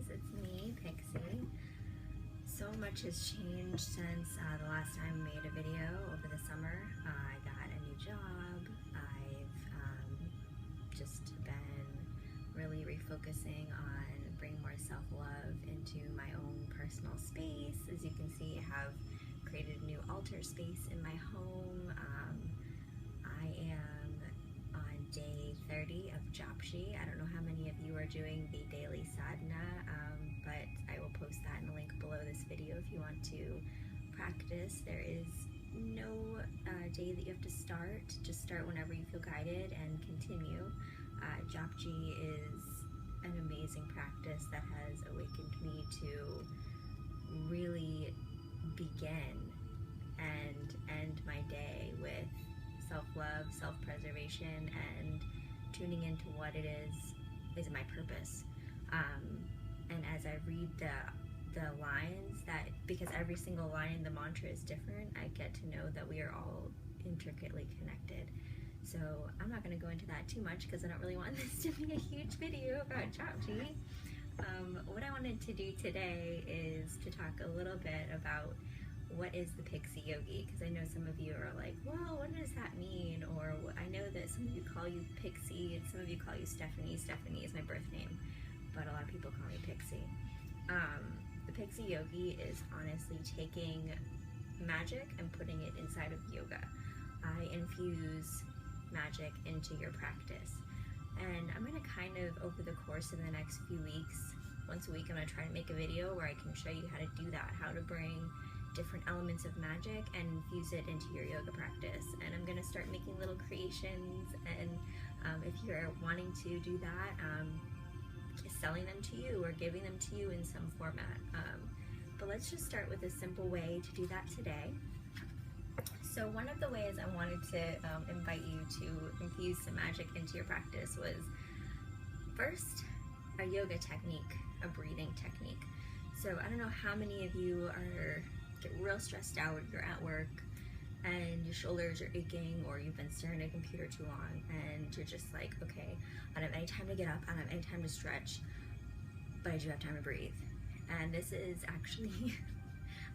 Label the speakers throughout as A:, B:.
A: it's me, Pixie. So much has changed since the last time I made a video over the summer. I got a new job. I've just been really refocusing on bringing more self-love into my own personal space. As you can see, I have created a new altar space in my home. I am on day 30 of Japji. I don't know how many of you are doing the daily sadhana, but I will post that in the link below this video if you want to practice. There is no day that you have to start. Just start whenever you feel guided and continue. Japji is an amazing practice that has awakened me to really begin and end my day with self-love, self-preservation, and tuning into what it is my purpose. And as I read the lines, that because every single line in the mantra is different, I get to know that we are all intricately connected. So I'm not going to go into that too much because I don't really want this to be a huge video about Japji. What I wanted to do today is to talk a little bit about what is the Pixi Yogi, because I know some of you are like, well, what does that mean? Or I know that some of you call you Pixie and some of you call you Stephanie. Stephanie is my birth name, but a lot of people call me Pixie. The Pixi Yogi is honestly taking magic and putting it inside of yoga. I infuse magic into your practice. And I'm going to kind of, over the course of the next few weeks, once a week, I'm going to try to make a video where I can show you how to do that, how to bring different elements of magic and infuse it into your yoga practice. And I'm going to start making little creations, and if you're wanting to do that, selling them to you or giving them to you in some format. But let's just start with a simple way to do that today. So one of the ways I wanted to invite you to infuse some magic into your practice was first a yoga technique, a breathing technique. So I don't know how many of you get real stressed out, you're at work and your shoulders are aching, or you've been staring at a computer too long and you're just like, okay, I don't have any time to get up, I don't have any time to stretch, but I do have time to breathe. And this is actually,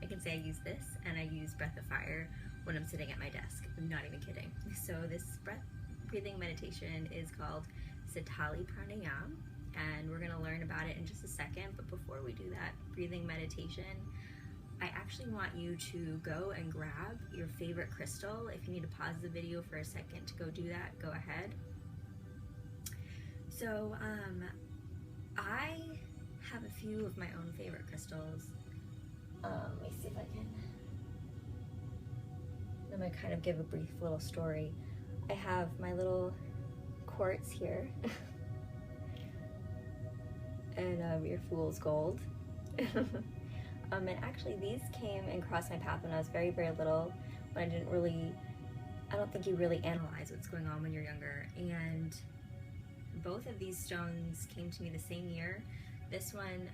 A: I can say I use this, and I use breath of fire when I'm sitting at my desk. I'm not even kidding. So this breathing meditation is called Sitali Pranayam, and we're gonna learn about it in just a second. But before we do that breathing meditation, I actually want you to go and grab your favorite crystal. If you need to pause the video for a second to go do that, go ahead. So I have a few of my own favorite crystals. Let me see if I can. I'm gonna kind of give a brief little story. I have my little quartz here, and your fool's gold. And actually these came and crossed my path when I was very, very little, when I don't think you really analyze what's going on when you're younger. And both of these stones came to me the same year. This one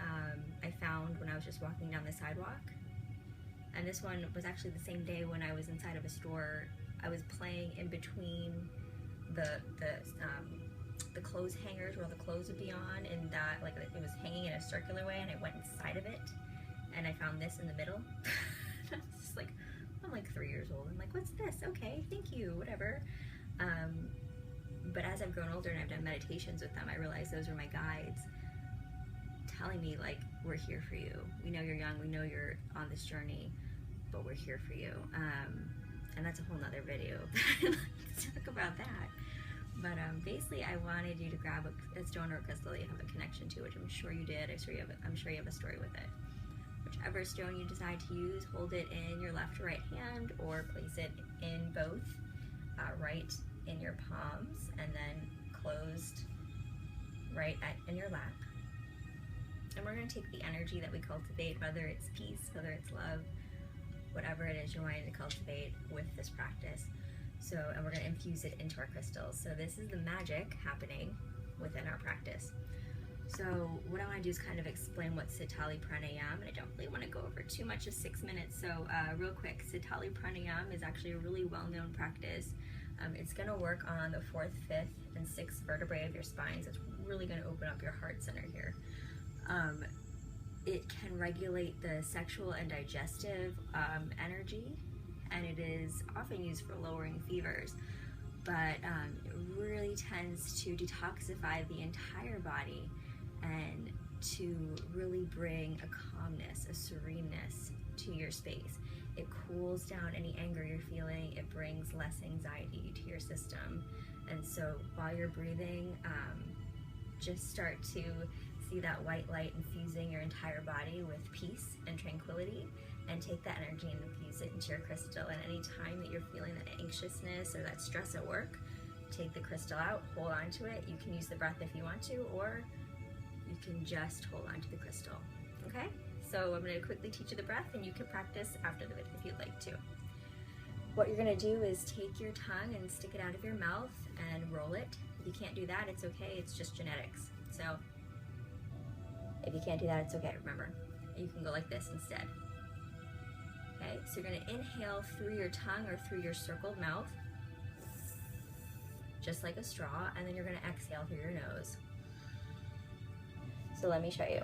A: I found when I was just walking down the sidewalk. And this one was actually the same day when I was inside of a store. I was playing in between the clothes hangers where all the clothes would be on, and that, like, it was hanging in a circular way, and I went inside of it and I found this in the middle. I was just like, I'm like 3 years old. I'm like, what's this? Okay, thank you, whatever. But as I've grown older and I've done meditations with them, I realized those were my guides telling me, like, we're here for you. We know you're young, we know you're on this journey, but we're here for you. And that's a whole nother video. Let's talk about that. But basically I wanted you to grab a stone or a crystal that you have a connection to, which I'm sure you did. I'm sure you have a story with it. Whichever stone you decide to use, hold it in your left or right hand, or place it in both, right in your palms, and then closed right in your lap. And we're going to take the energy that we cultivate, whether it's peace, whether it's love, whatever it is you're wanting to cultivate with this practice. And we're going to infuse it into our crystals. So this is the magic happening within our practice. So what I want to do is kind of explain what Sitali Pranayam, and I don't really want to go over too much of 6 minutes. So real quick, Sitali Pranayam is actually a really well-known practice. It's going to work on the 4th, 5th, and 6th vertebrae of your spine. So it's really going to open up your heart center here. it can regulate the sexual and digestive energy, and it is often used for lowering fevers, but it really tends to detoxify the entire body and to really bring a calmness, a sereneness to your space. It cools down any anger you're feeling. It brings less anxiety to your system. And so while you're breathing, just start to see that white light infusing your entire body with peace and tranquility, and take that energy and infuse it into your crystal. And any time that you're feeling that anxiousness or that stress at work, take the crystal out, hold on to it. You can use the breath if you want to, or you can just hold on to the crystal, okay? So I'm gonna quickly teach you the breath, and you can practice after the video if you'd like to. What you're gonna do is take your tongue and stick it out of your mouth and roll it. If you can't do that, it's okay, it's just genetics. So if you can't do that, it's okay, remember. You can go like this instead. Okay, so you're gonna inhale through your tongue or through your circled mouth, just like a straw, and then you're gonna exhale through your nose. So let me show you.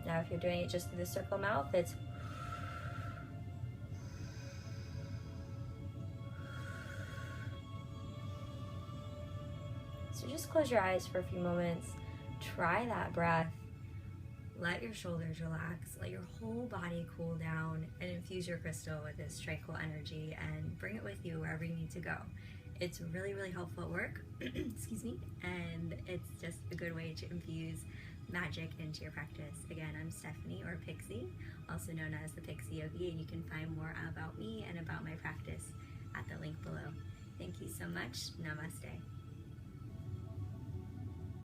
A: Now if you're doing it just through the circle mouth, it's so just close your eyes for a few moments, try that breath, let your shoulders relax, let your whole body cool down, and infuse your crystal with this tranquil energy and bring it with you wherever you need to go. It's really, really helpful at work, excuse me, and it's just a good way to infuse magic into your practice. Again, I'm Stephanie, or Pixi, also known as the Pixi Yogi, and you can find more about me and about my practice at the link below. Thank you so much. Namaste.